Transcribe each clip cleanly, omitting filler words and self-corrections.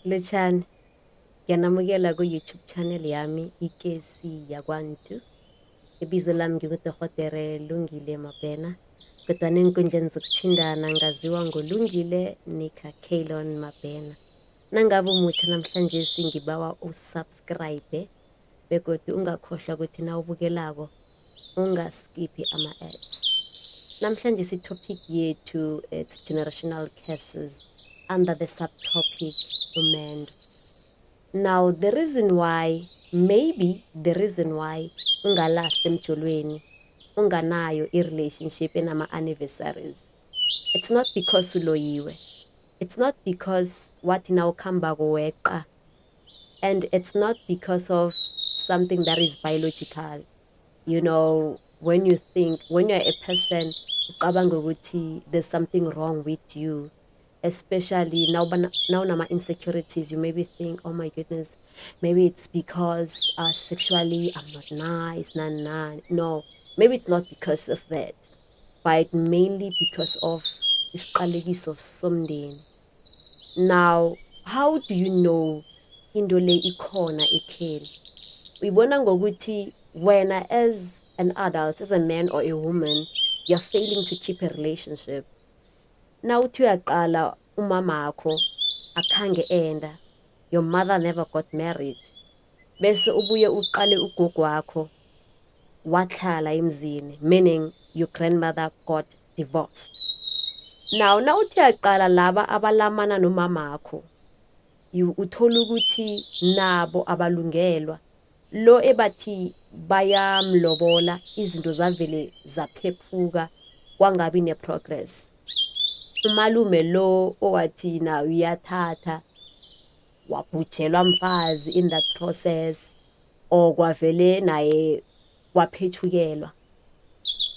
Lotshani, ngiyanamukela ku-YouTube channel yami iKesi Yakwantu. Ibizo lami ngikuDorhodere Lungile Mabhena, kodwa neenkundleni zokuthindana ngaziwa ngoLungile Nika Kaylon Mabhena. Nangabe umutsha namhlanje ngibawa usubscribe begodu ungakhohlwa ukuthi nawubukelako ungaskiphi ama-ads. Namhlanje topic yethu it's generational curses under the subtopic umendo. Now the reason why ungalast emjolweni unganayo i-relationship enama-anniversaries, it's not because uloyiwe, it's not because wathi nawukhambako weqa, and it's not because of something that is biological. You know, when you're a person ucabanga ukuthi there's something wrong with you, especially now insecurities, you maybe think, oh my goodness, maybe it's because sexually I'm not nice, no, maybe it's not because of that, but mainly because of isiqalekiso somndeni. Now, how do you know into le ikhona ekheli? Uyibona ngokuthi wena as an adult, as a man or a woman, you're failing to keep a relationship. Now uthi uyaqala umamakho akhange enda, your mother never got married, bese ubuye uqale ugogo wakho wahlala emzini, meaning your grandmother got divorced. Now uthi uyaqala laba abalamana nomamakho, uthola ukuthi nabo abalungelwa. Lo ebathi bayamlobola izinto zavele zaphephuka kwangabi ne-progress. Umalume lo owathi na uyathatha wabhujelwa mfazi in that process, or kwavele naye waphethukelwa,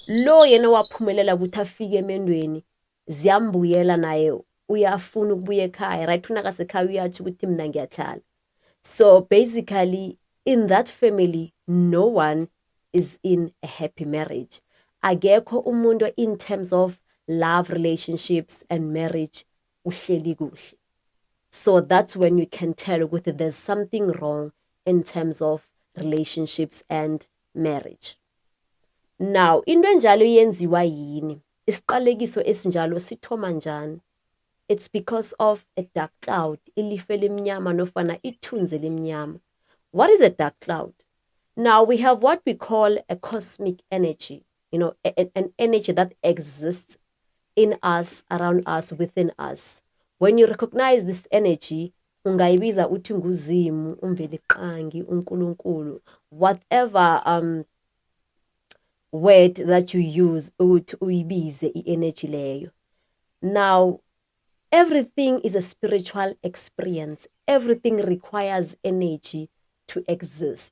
lo yena waphumelela ukuthi afike emendweni ziyambuyela naye uyafuna ukubuya ekhaya, right? Unakasekhaya uyathi ukuthi mina ngiyahlala. So basically in that family no one is in a happy marriage. Akekho umuntu in terms of love, relationships and marriage uhleli kuhle. So that's when you can tell ukuthi there's something wrong in terms of relationships and marriage. Now into enjalo yenziwa yini? Isiqalekiso esinjalo sithoma njani? It's because of a dark cloud, ilife lemnyama nofana ithunzi lemnyama. What is a dark cloud? Now we have what we call a cosmic energy, you know, an energy that exists in us, around us, within us. When you recognize this energy, ungayibiza uthi nguzimu, umveliqangi, unkulunkulu, whatever word that you use uthi uyibize i-energy leyo. Now everything is a spiritual experience. Everything requires energy to exist.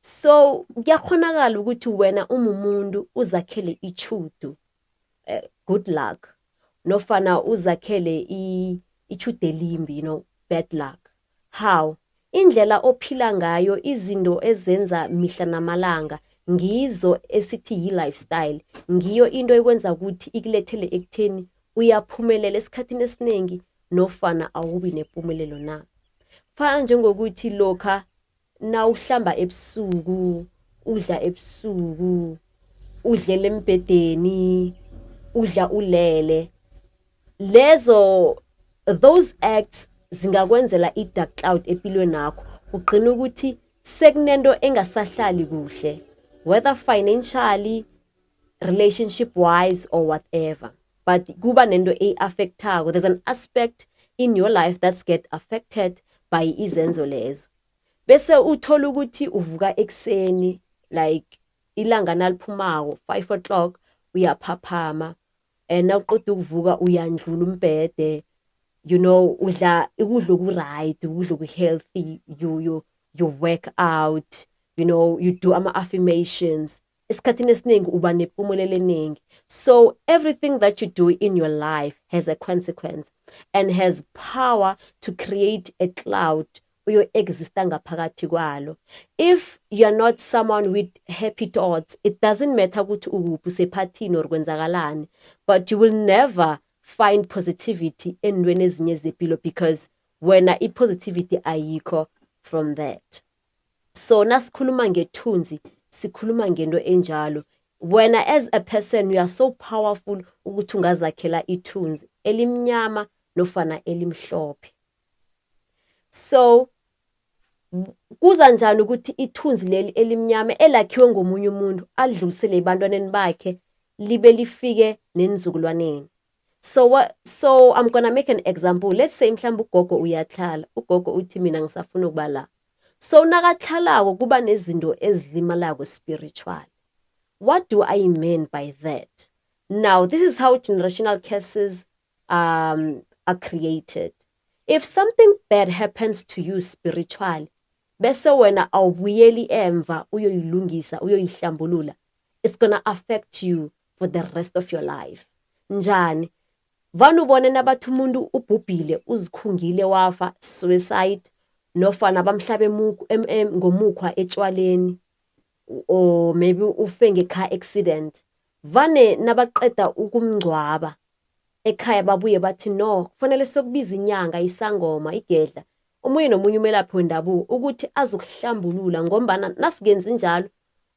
So kuyakhonakala ukuthi wena umumuntu uzakhele ichudu, good luck, nofana uzakhele ichudu elimbi, you know, bad luck. How? Indlela ophila ngayo, izinto ezenza mihla namalanga, ngizo esithi yi-lifestyle, ngiyo into ekwenza ukuthi ikulethele ekutheni uyaphumelela esikhathini esiningi nofana awubi nempumelelo na. Fana njengokuthi lokha nawuhlamba ebusuku, udla ebusuku, udlela embedeni, udla ulele, those acts zingakwenzela i-dark cloud empilweni nakho, ugcina ukuthi sekunento engasahlali kuhle, whether financially, relationship wise or whatever. But kuba nento e-affectako, there's an aspect in your life that's get affected by izenzo lezo. Bese uthola ukuthi uvuka ekseni, like ilanga naliphumako 5 o'clock uyaphaphama, and nawuqeda ukuvuka uyandlula umbhede, you know, udla ukudla oku-right, ukudla oku-healthy, you work out, you know, you do ama-affirmations. Esikhathini esiningi uba nepumulelo eningi. So everything that you do in your life has a consequence and has power to create a cloud uyo-exista ngaphakathi kwalo. If you're not someone with happy thoughts, it doesn't matter ukuthi ukuphi usephathini or kwenzakalani, but you will never find positivity entweni ezinye zempilo because wena i-positivity ayikho from that. So nasikhuluma ngethunzi sikhuluma ngento enjalo. Wena as a person you are so powerful ukuthi ungazakhela ithunzi elimnyama nofana elimhlophe. So kuza njani ukuthi ithunzi leli elimnyama elakhiwe ngomunye umuntu adlulisele ebantwaneni bakhe libe lifike nenzukulwaneni? So I'm gonna make an example. Let's say mhlawumbe ugogo uyahlala, ugogo uthi mina ngisafuna ukuba la. So nakahlalako kuba nezinto ezilimalako spiritual. What do I mean by that? Now, this is how generational curses are created. If something bad happens to you spiritually, bese wena awubuyeli emva uyoyilungisa uyoyihlambulula, it's gonna affect you for the rest of your life. Njani? Vanu ubone nabathi umuntu ubhubhile uzikhungile wafa, suicide, nofana bamhlabe ngomukhwa etshwaleni, or maybe ufe ngecar accident. Vane nabaqeda ukumngcwaba ekhaya babuye bathi no, kufanele sokubiza inyanga, isangoma, igedla, omunye nomunye umelaphi wendabuko ukuthi azokuhlambulula ngombana nasingenzi njalo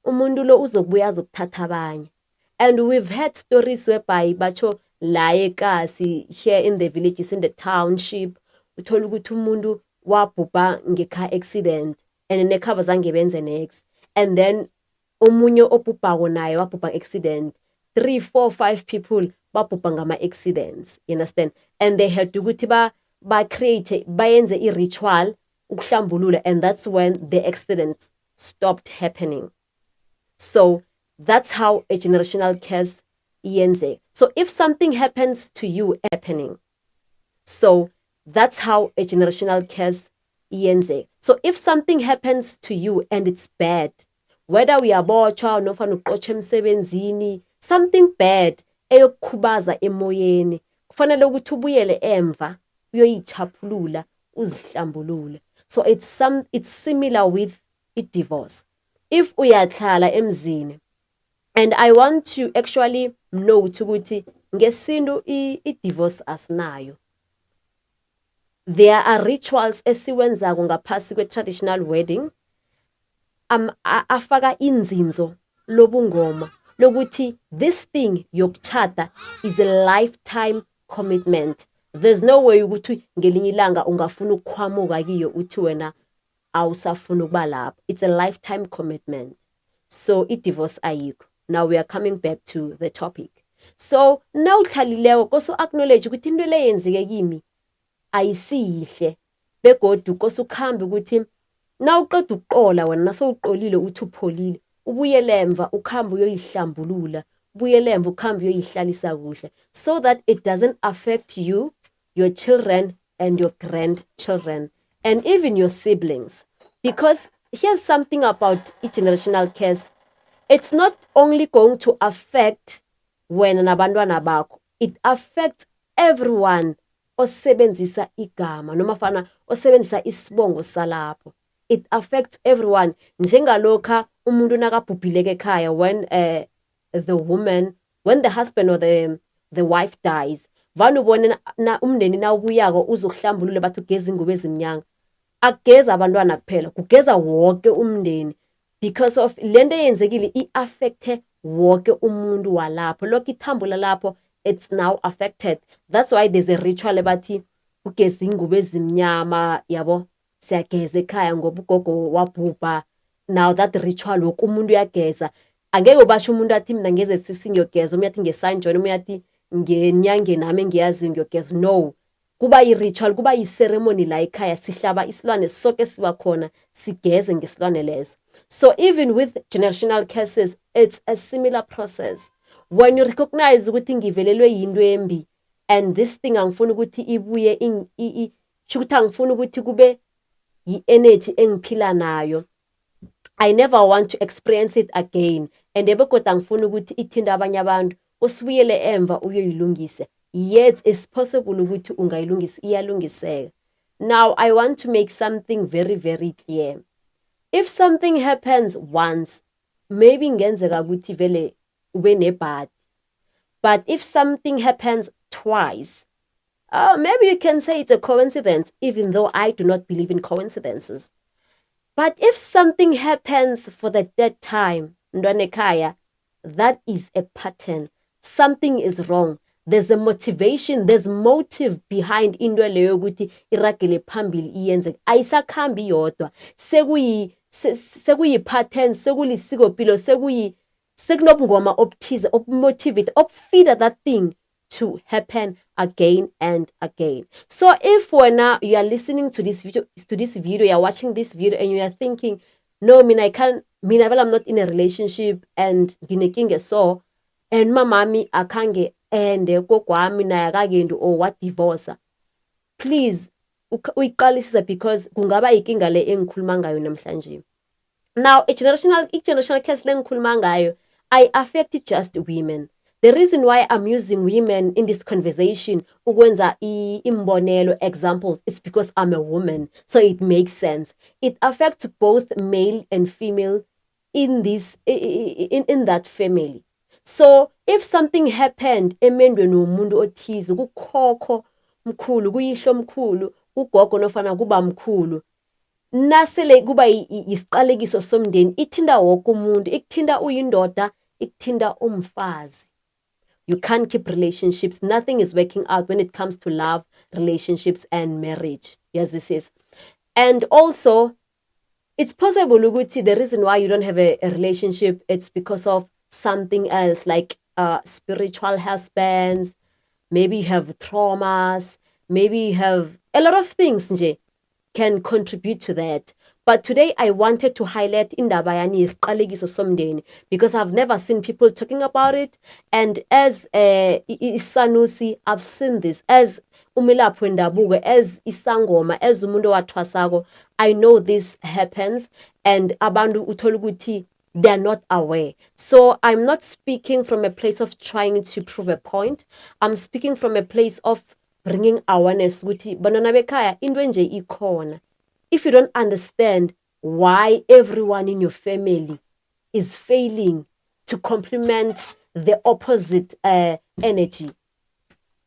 umuntu lo uzokubuya azokuthatha abanye. And we've had stories whereby batsho la eKasi, here in the villages, in the township, uthola ukuthi umuntu wabhubha ngecar accident and nekhaba zange benze next, and then omunye obhubhako naye wabhubha accident, 3, 4, 5 people babhubha ngama accidents, you understand? And they had ukuthi ba create bayenze i-ritual ukuhlambulula, and that's when the accidents stopped happening. So that's how a generational curse iyenzeka. So if something happens to you happening, so that's how a generational curse iyenzeka. So if something happens to you and it's bad, whether uyabotshwa nofana uqotshwe emsebenzini, something bad eyokukhubaza emoyeni, kufanele ukuthi ubuyele emva uyoyichaphulula uzihlambulule. So it's similar with i-divorce. If uyahlala emzini, and I want to actually note ukuthi ngesintu i-divorce asinayo. There are rituals esiwenzako ngaphasi kwe-traditional wedding afaka inzinzo lobungoma lokuthi this thing yokuchata is a lifetime commitment. There's no way ukuthi ngelinye ilanga ungafuna ukukhwamuka kiyo uthi wena awusafuna ukuba lapho. It's a lifetime commitment. So i-divorce ayikho. Now we are coming back to the topic. So nawuhlalileko koso acknowledge ukuthi into le yenzeke kimi ayisihle, begodu koso ukhambe ukuthi nawuqeda ukuqola wena nasowuqolile uthi upholile, ubuyele emva ukhambe uyoyihlambulula, ubuyele emva ukhambe uyoyihlalisa kuhle, so that it doesn't affect you, your children and your grandchildren, and even your siblings. Because here's something about generational curse. It's not only going to affect wena nabantwana bakho, it affects everyone osebenzisa igama noma fana osebenzisa isibongo salapho. It affects everyone. Njengalokha umuntu nakabhubhileke ekhaya, when when the husband or the wife dies, vanu ubone na umndeni nawubuyako uzokuhlambulula bathi ugeza ingubo ezimnyama, akugeza abantwana kuphela, kugeza wonke umndeni, because of lento eyenzekile i-affecte wonke umuntu walapho. Lokho ithambula lapho, it's now affected. That's why there's a ritual ebathi ugeza ingubo ezimnyama, yabo, siyageza ekhaya ngoba ugogo wabhubha. Now that ritual woke umuntu uyageza. Angeke ubasho umuntu athi mina ngeze sisi ngiyogeza, umuntu athi ngesanjoni, umuntu athi ngenyangeni nami ngiyazi ngiyogeza. No, kuba yi-ritual, kuba yi-ceremony la ekhaya, sihlaba isilwane sonke siba khona, sigeze ngesilwane leso. So even with generational curses, it's a similar process. When you recognize ukuthi ngivelelwe yinto embi, and this thing angifuni ukuthi ibuye shukuthi angifuni ukuthi kube yi-energy engiphila nayo, I never want to experience it again, and begodu angifuni ukuthi ithinta abanye abantu, usibuyele emva uyoyilungisa. Yet it's possible ukuthi ungayilungisa, iyalungiseka. Now I want to make something very, very clear. If something happens once, maybe ngenzeka ukuthi vele ube nebhadi. But if something happens twice, Maybe you can say it's a coincidence, even though I do not believe in coincidences. But if something happens for the third time, Ndwanekaya, that is a pattern. Something is wrong. There's a motivation, there's motive behind into leyo yokuthi iragele phambili iyenze. Ayisakhambi yodwa. Sekuyi pattern, sekulisikopilo, sekunobungoma obuthize, obmotivate, obfeeder that thing to happen again and again. So if you are listening to this video, you're watching this video and you are thinking, no, I'm not in a relationship and nginekinga so, and mamami akange ende kokwami naye akakendi or what divorce. Please uyiqalisisa because kungaba ikinga le engikhuluma ngayo namhlanje. Now, a generational curse le engikhuluma ngayo I affect just women. The reason why I'm using women in this conversation, ukwenza imbonelo examples, is because I'm a woman. So it makes sense. It affects both male and female in that family. So if something happened emendweni womuntu othize, kukhokho mkhulu, kuyihlo mkhulu, kugogo nofana kuba mkhulu, nasele kuba isiqalekiso somndeni, ithinda wonke umuntu, ikuthinda uyindoda, ikuthinda umfazi. You can't keep relationships. Nothing is working out when it comes to love, relationships, and marriage. Yes, this is. And also, it's possible, Uguti, the reason why you don't have a relationship, it's because of something else, like spiritual husbands. Maybe you have traumas. Maybe you have a lot of things, nje, can contribute to that. But today I wanted to highlight indaba yani isiqalekiso somndeni because I've never seen people talking about it. And as Isanusi, I've seen this. As Umilapho Ndabuko, as Isangoma, as umuntu wathwasako, I know this happens. And abantu uthola ukuthi they're not aware. So I'm not speaking from a place of trying to prove a point. I'm speaking from a place of bringing awareness ukuthi bantwana bekhaya into nje ikhona. If you don't understand why everyone in your family is failing to complement the opposite energy,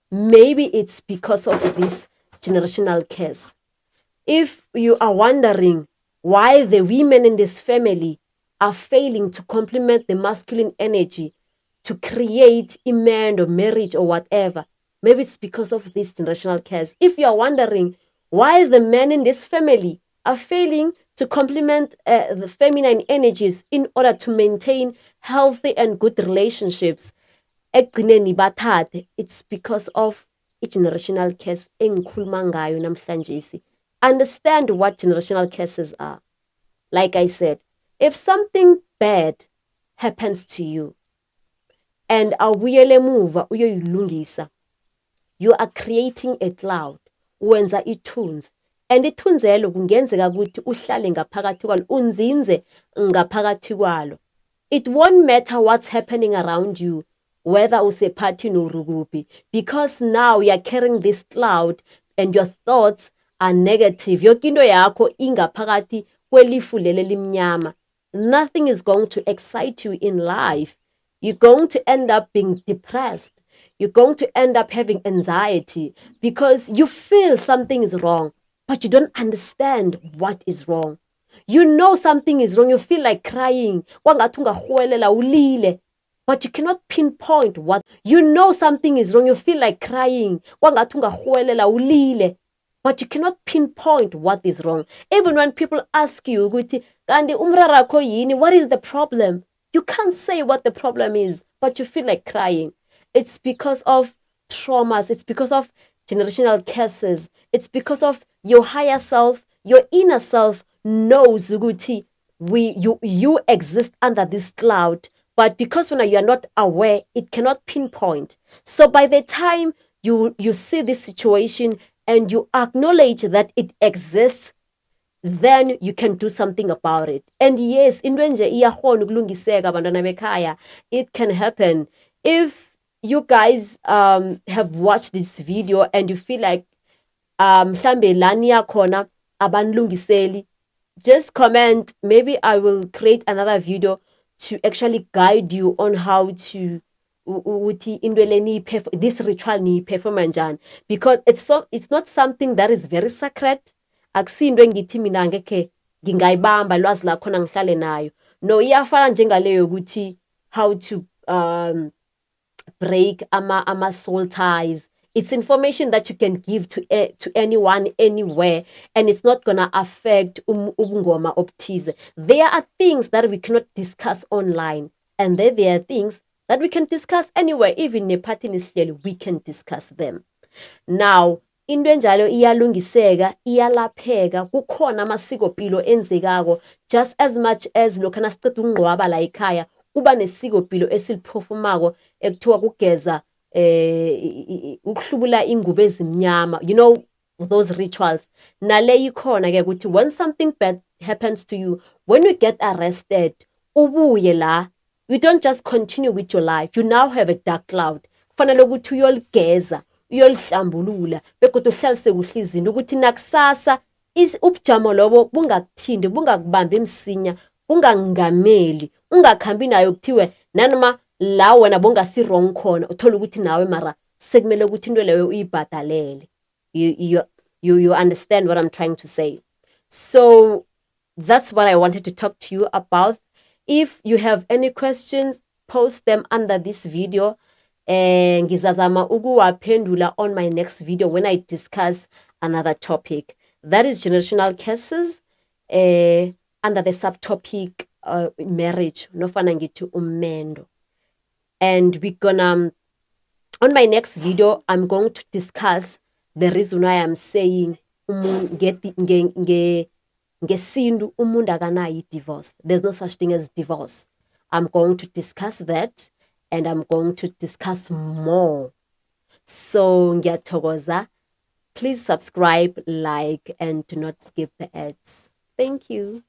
maybe it's because of this generational curse. If you are wondering why the women in this family are failing to complement the masculine energy to create a man or marriage or whatever, maybe it's because of this generational curse. If you are wondering why the men in this family are failing to complement the feminine energies in order to maintain healthy and good relationships, it's because of a generational curse. Understand what generational curses are. Like I said, if something bad happens to you and you are creating a cloud, wenza ithunzi, and ithunzelo kungenzeka ukuthi uhlale ngaphakathi kwalo, unzinze ngaphakathi kwalo. It won't matter what's happening around you, whether usephathini or ukuphi, because now you are carrying this cloud and your thoughts are negative. Yonke into yakho ingaphakathi kwelifu leli limnyama. Nothing is going to excite you in life. You're going to end up being depressed. You're going to end up having anxiety because you feel something is wrong, but you don't understand what is wrong. You know something is wrong. You feel like crying. But you cannot pinpoint what. You know something is wrong. You feel like crying. But you cannot pinpoint what is wrong. Even when people ask you, what is the problem? You can't say what the problem is, but you feel like crying. It's because of traumas. It's because of generational curses. It's because of your higher self, your inner self knows Zuguti, you exist under this cloud. But because when you are not aware, it cannot pinpoint. So by the time you see this situation and you acknowledge that it exists, then you can do something about it. And yes, it can happen. If you guys have watched this video and you feel like just comment. Maybe I will create another video to actually guide you on how to ukuthi into le this ritual niyiperforma njani, because it's not something that is very sacred. Akusinto engithi mina ngekhe ngingayibamba lwazi lakhona ngihlale nayo. No, iyafana njengaleyo ukuthi how to break ama soul ties. It's information that you can give to anyone anywhere, and it's not gonna affect ubungoma obuthize. There are things that we cannot discuss online, and there are things that we can discuss anywhere. Even nephathini sihleli, we can discuss them. Now, into enjalo iyalungiseka, iyalapheka, kukhona amasikopilo enzekako, just as much as lokho nasiceda ukungcwaba la ekhaya kuba nesikopilo esiliphofumako ekuthiwa kugeza ukuhlubula ingubo ezimnyama, you know, those rituals. Nale ikhona ke ukuthi when something bad happens to you, when you get arrested, ubuye la, you don't just continue with your life, you now have a dark cloud. Kufanele ukuthi uyoligeza, uyolihlambulula begodwa uhlalise kuhle izinto ukuthi nakusasa ubujamo lobo bungakuthindi, bungakubambi msinya, bungangameli, ungakhambi nayo kuthiwe nanoma la wena bongasi wrong khona uthola ukuthi nawe mara sekumele ukuthi into leyo uyibhadalele. You understand what I'm trying to say? So that's what I wanted to talk to you about. If you have any questions, post them under this video. Ngizazama ukuwaphendula on my next video when I discuss another topic. That is generational curses under the subtopic marriage, nofana ngithi umendo. And we're gonna, on my next video, I'm going to discuss the reason why I'm saying ngesintu umuntu akanayo divorce. There's no such thing as divorce. I'm going to discuss that, and I'm going to discuss more. So ngiyathokoza. Please subscribe, like, and do not skip the ads. Thank you.